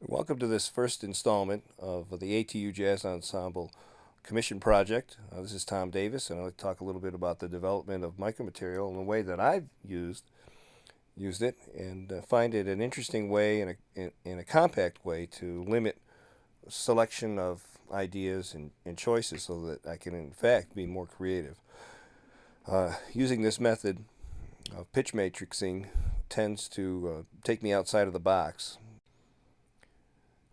Welcome to this first installment of the ATU Jazz Ensemble Commission project. This is Tom Davis, and I'd like to talk a little bit about the development of micromaterial and the way that I've used it, and find it an interesting way and in a compact way to limit selection of ideas and choices so that I can in fact be more creative. Using this method of pitch matrixing tends to take me outside of the box.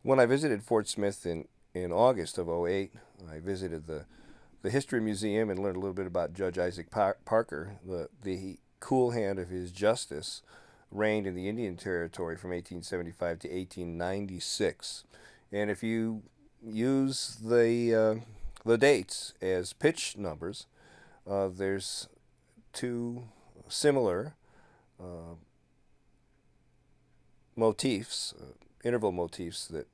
When I visited Fort Smith in August of '08, I visited the History Museum and learned a little bit about Judge Isaac Parker. The cool hand of his justice reigned in the Indian Territory from 1875 to 1896. And if you use the dates as pitch numbers, there's two similar motifs, interval motifs that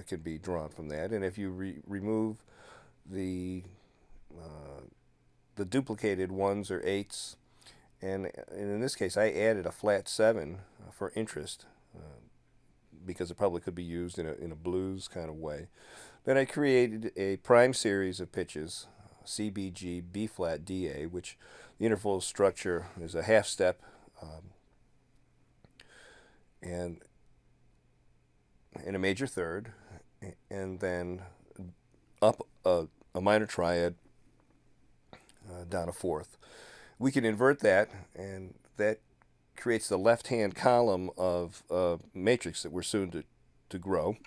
can be drawn from that. And if you remove the duplicated ones or eights, and in this case I added a flat 7 for interest, because it probably could be used in a blues kind of way. Then I created a prime series of pitches, C, B, G, B flat, D, A, which the interval structure is a half step, and a major third, and then up a minor triad, down a fourth. We can invert that, and that creates the left-hand column of matrix that we're soon to grow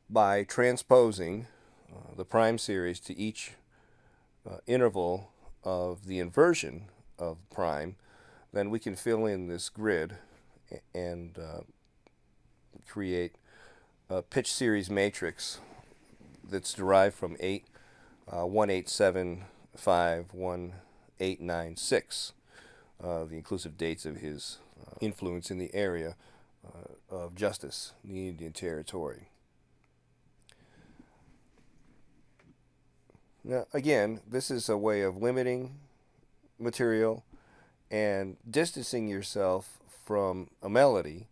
by transposing the prime series to each interval of the inversion of prime. Then we can fill in this grid and create a pitch series matrix that's derived from 8, 1, 8, 7, 5, 1, 8, 9, 6, the inclusive dates of his influence in the area of justice, the Indian Territory. Now, again, this is a way of limiting material and distancing yourself from a melody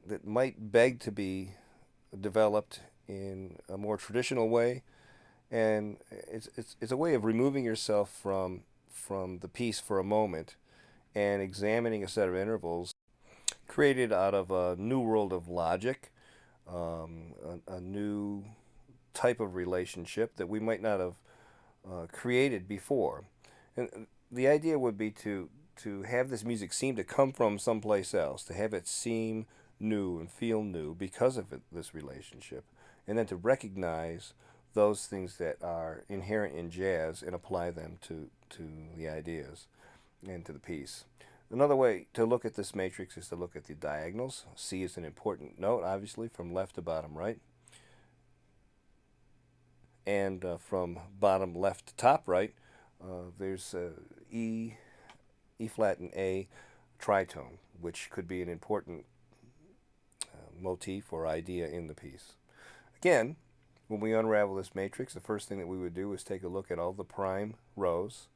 that might beg to be developed in a more traditional way, and it's a way of removing yourself from the piece for a moment and examining a set of intervals created out of a new world of logic, a new type of relationship that we might not have created before. And the idea would be to have this music seem to come from someplace else, to have it seem new and feel new because of this relationship, and then to recognize those things that are inherent in jazz and apply them to the ideas and to the piece. Another way to look at this matrix is to look at the diagonals. C is an important note, obviously, from left to bottom right, and from bottom left to top right, there's E flat and A tritone, which could be an important motif or idea in the piece. Again, when we unravel this matrix, the first thing that we would do is take a look at all the prime rows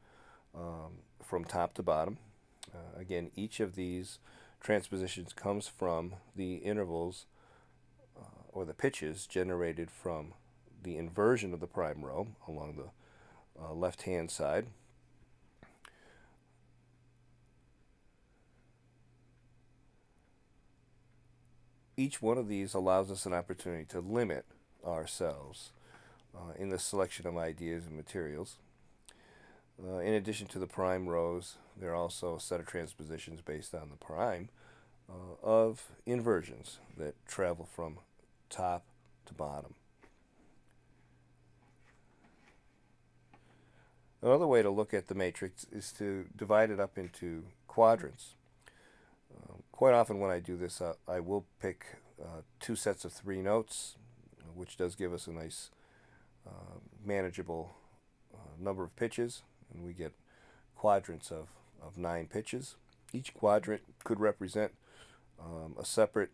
from top to bottom. Again, each of these transpositions comes from the intervals or the pitches generated from the inversion of the prime row along the left-hand side. Each one of these allows us an opportunity to limit ourselves in the selection of ideas and materials. In addition to the prime rows, there are also a set of transpositions based on the prime of inversions that travel from top to bottom. Another way to look at the matrix is to divide it up into quadrants. Quite often when I do this, I will pick 2 sets of 3 notes, which does give us a nice manageable number of pitches, and we get quadrants of 9 pitches. Each quadrant could represent a separate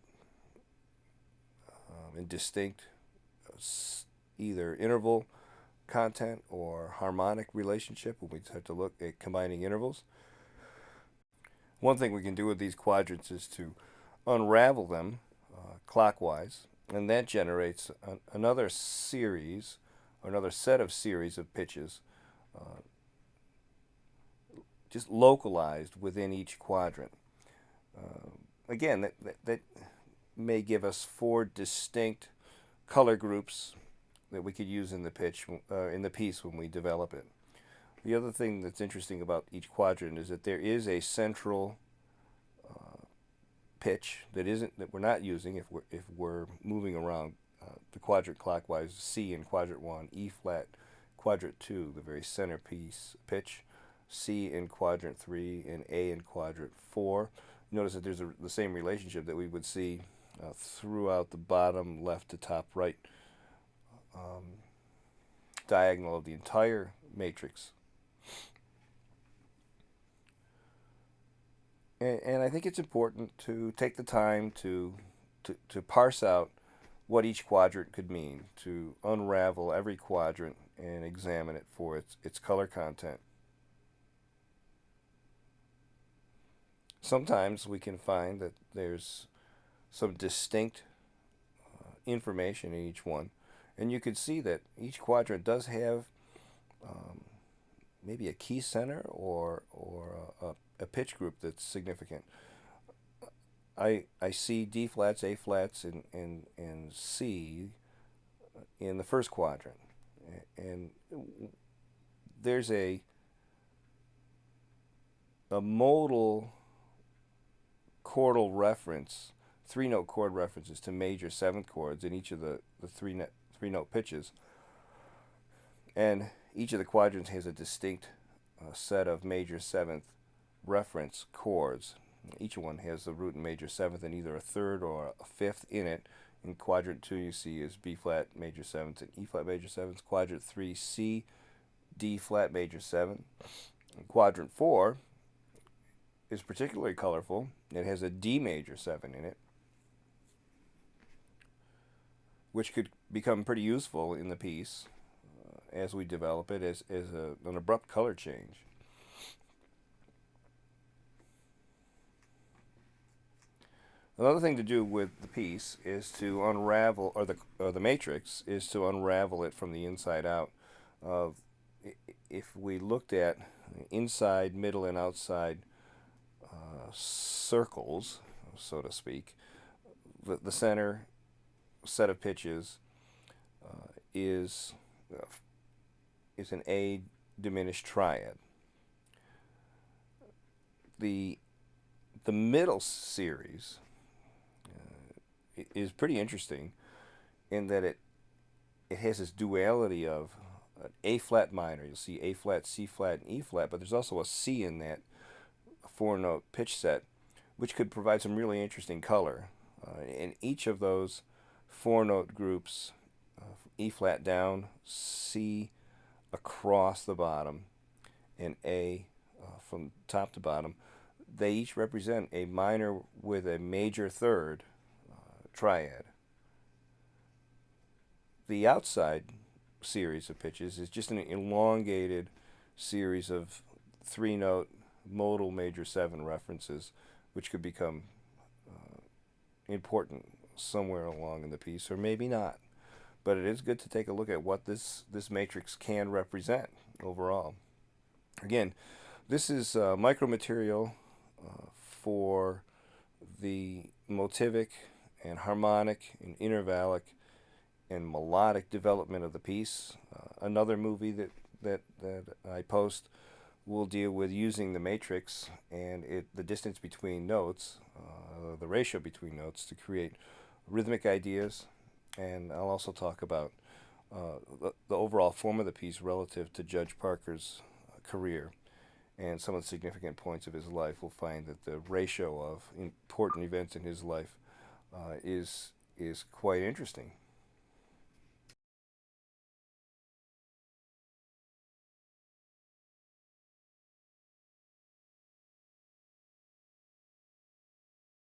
and distinct either interval content or harmonic relationship when we start to look at combining intervals. One thing we can do with these quadrants is to unravel them clockwise, and that generates another series, or another set of series of pitches, uh, just localized within each quadrant. Uh, Again, that may give us four distinct color groups that we could use in the in the piece when we develop it. The other thing that's interesting about each quadrant is that there is a central pitch that we're not using if we're moving around the quadrant clockwise. C in quadrant 1, E flat quadrant 2, the very centerpiece pitch, C in quadrant 3, and A in quadrant 4. Notice that there's the same relationship that we would see throughout the bottom left to top right diagonal of the entire matrix. And I think it's important to take the time to parse out what each quadrant could mean, to unravel every quadrant and examine it for its color content. Sometimes we can find that there's some distinct information in each one, and you can see that each quadrant does have um, maybe a key center or a pitch group that's significant. I see D flats, A flats, and C in the first quadrant, and there's a modal chordal reference, three note chord references to major seventh chords in each of the three note pitches, and each of the quadrants has a distinct set of major seventh reference chords. Each one has a root in major seventh and either a third or a fifth in it. In quadrant 2, you see is B flat major seventh and E flat major seventh. Quadrant 3, C, D flat major 7. Quadrant 4 is particularly colorful. It has a D major 7 in it, which could become pretty useful in the piece as we develop it as an abrupt color change. Another thing to do with the piece is to unravel, or the matrix is to unravel it from the inside out. If we looked at inside, middle, and outside circles, so to speak, the center set of pitches is an A diminished triad. The middle series is pretty interesting in that it has this duality of an A flat minor. You'll see A flat, C flat, and E flat, but there's also a C in that four note pitch set, which could provide some really interesting color. In each of those four note groups, E flat down, C across the bottom, and A from top to bottom, they each represent a minor with a major third triad. The outside series of pitches is just an elongated series of three note modal major 7 references, which could become important somewhere along in the piece, or maybe not. But it is good to take a look at what this matrix can represent overall. Again, this is micro material for the motivic and harmonic and intervallic and melodic development of the piece. Another movie that I post will deal with using the matrix and the distance between notes, the ratio between notes, to create rhythmic ideas. And I'll also talk about the overall form of the piece relative to Judge Parker's career and some of the significant points of his life. We'll find that the ratio of important events in his life is quite interesting.